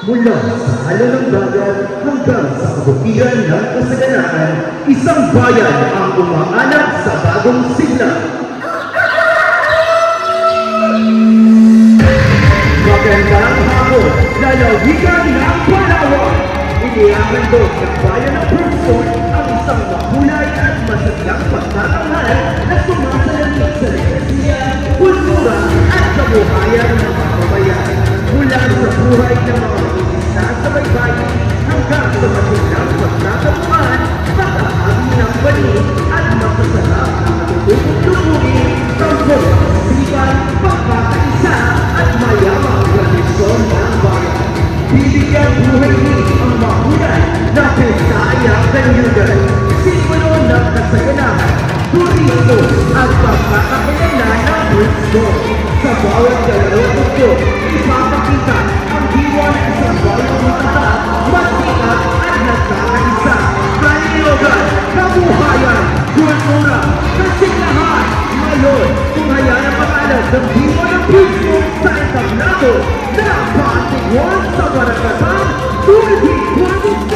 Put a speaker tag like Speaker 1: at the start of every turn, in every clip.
Speaker 1: Mula sa alo ng dagat hanggang sa kabutihan ng kasaganaan, isang bayan ang umaanap sa bagong sigla. Magandang hapon, lalawigan ng Palawan. Inihahandog ng bayan ng Brooksford ang isang mahulay at masagang pagtatanghal na sumasalamin sa legasya, kultura at kabuhayan ng mga kabayan. Mula sa buhay ng mga mag-iisa sa baybayin hanggang sa matinang pagtatapuan, makahagi ng balik at masasarap na matutupong lubuhin, tangkol ng kasipan, pagkakaisa at mayamang tradisyon ng bayan. Bibigyan buhay ni ang mahulay na Pesayang Danyugan, simbolo ng kasayanahan, turismo at pagkakakilanlan ng Brooksford. Sa bawat dalawang tugtog, ipapakita ang diwa ng isang bayang matatag, masikat at nagkakaisa. Kalilogan, kabuhayan, kultura, kasiglahan. Ngayon, tunghaya ang pangalan ng diwa ng Brooksford sa entablado na Patigwan sa Barakatan 2026.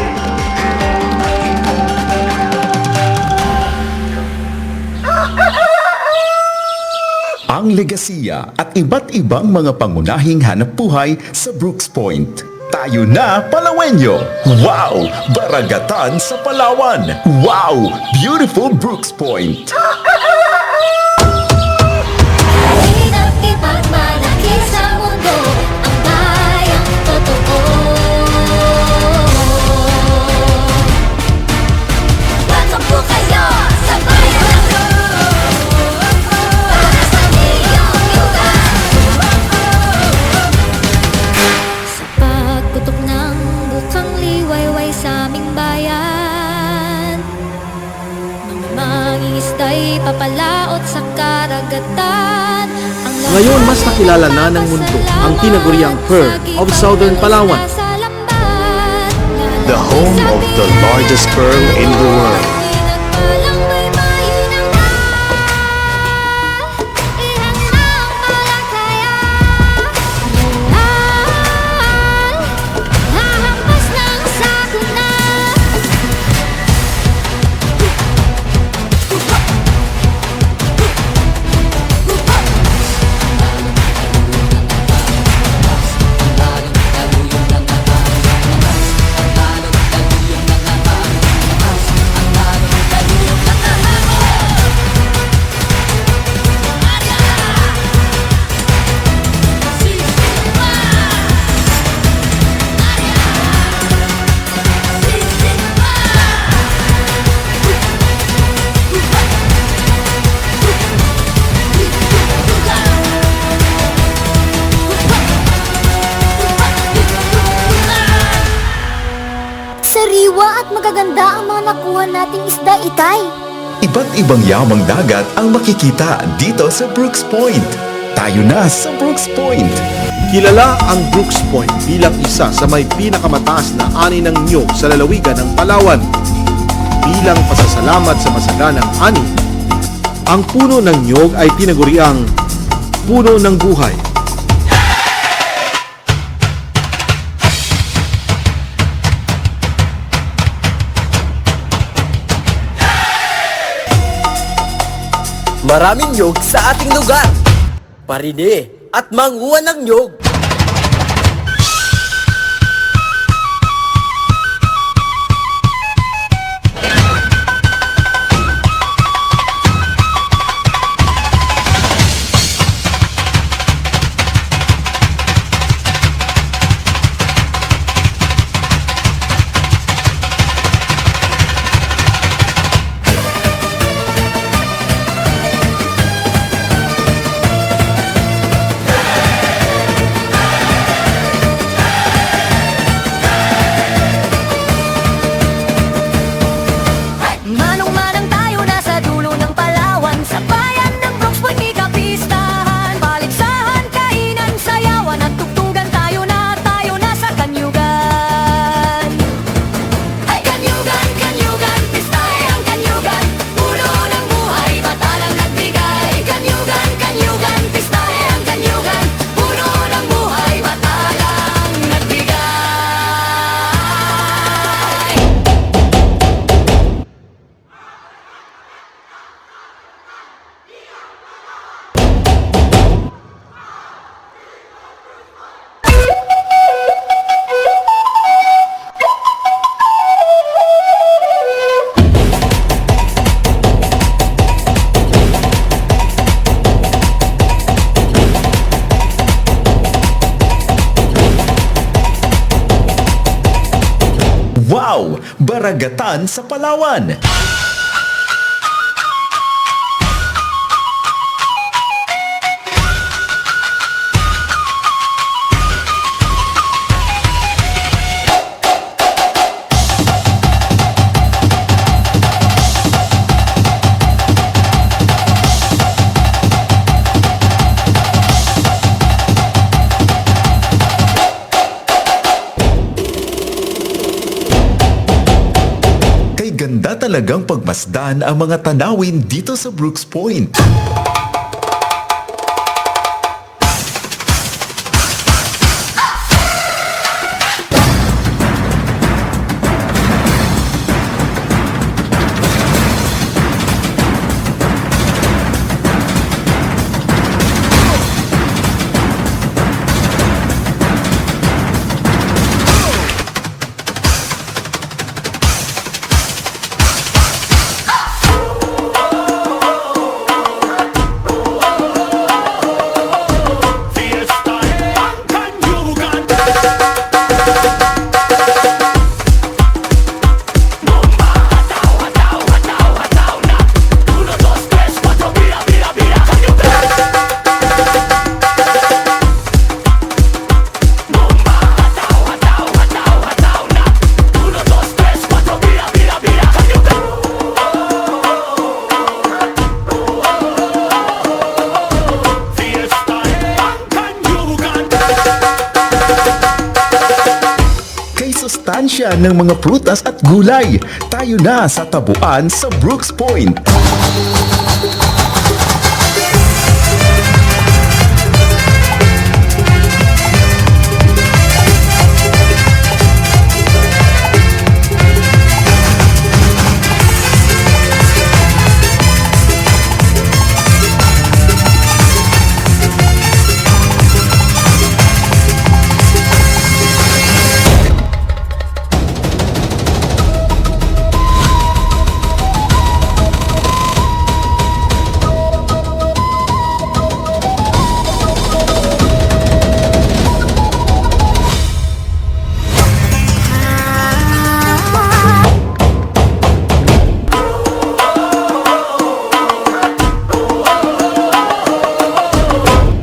Speaker 2: Ang legasiya at iba't ibang mga pangunahing hanapbuhay sa Brooks Point. Tayo na, Palawenyo! Wow! Baragatan sa Palawan! Wow! Beautiful Brooks Point!
Speaker 3: Hirap ipagmalaki sa mundo ang bayang totoo. Pasok po kayo sa bayan ng Brooks para sa iyong lugar. Sa pagputok ng bukang liwayway sa aming bayan, mga mangingisda'y papalaot sa karagatan.
Speaker 4: Ngayon, mas nakilala na ng mundo ang tinaguriang Pearl of Southern Palawan.
Speaker 2: The home of the largest pearl in the world.
Speaker 3: Sariwa at magaganda ang mga nakuha nating isda, Itay.
Speaker 2: Iba't ibang yamang dagat ang makikita dito sa Brooks Point. Tayo na sa Brooks Point.
Speaker 4: Kilala ang Brooks Point bilang isa sa may pinakamataas na ani ng niyog sa lalawigan ng Palawan. Bilang pasasalamat sa masaganang ani, ang puno ng niyog ay tinaguriang puno ng buhay.
Speaker 5: Maraming nyog sa ating lugar. Paride at manguha ng nyog.
Speaker 2: Wow! Baragatan sa Palawan! Kay ganda talagang pagmasdan ang mga tanawin dito sa Brooks Point. Kay sustansya ng mga prutas at gulay, tayo na sa tabuan sa Brooks Point.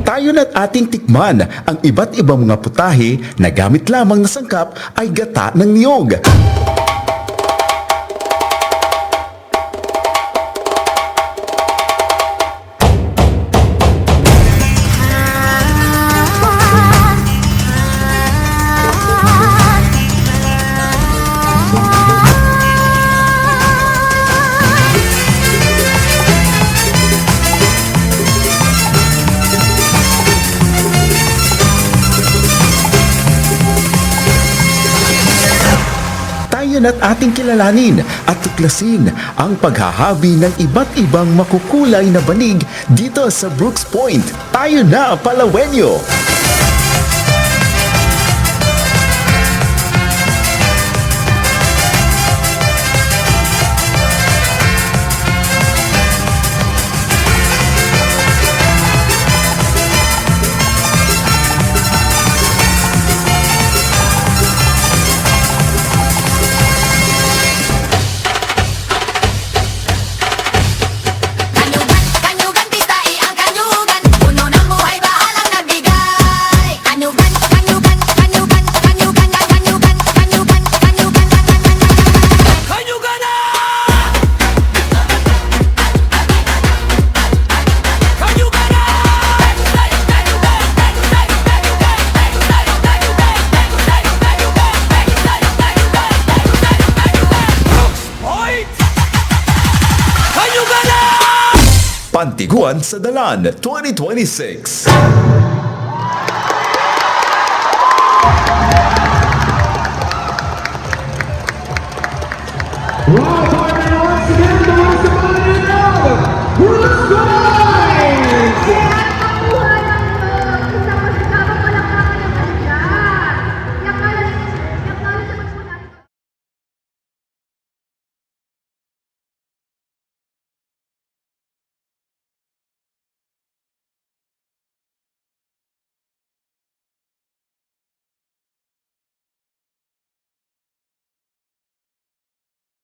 Speaker 2: Tayo na't ating tikman ang iba't ibang mga putahe na gamit lamang na sangkap ay gata ng niyog. Tayo na't ating kilalanin at tuklasin ang paghahabi ng iba't ibang makukulay na banig dito sa Brooks Point. Tayo na, Palawenyo!
Speaker 3: Kanyugan, pitai ang kanyugan. Puno ng buhay, bahalang nagbigay. Kanyugan, kanyugan, kanyugan, kanyugan, kanyugan, kanyugan, kanyugan, kanyugan na! Kanyugan na! Kanyugan na!
Speaker 2: Pantiguan sa Dalan 2026.
Speaker 1: Wow, partner, once again, the most amazing now, Brooks Point!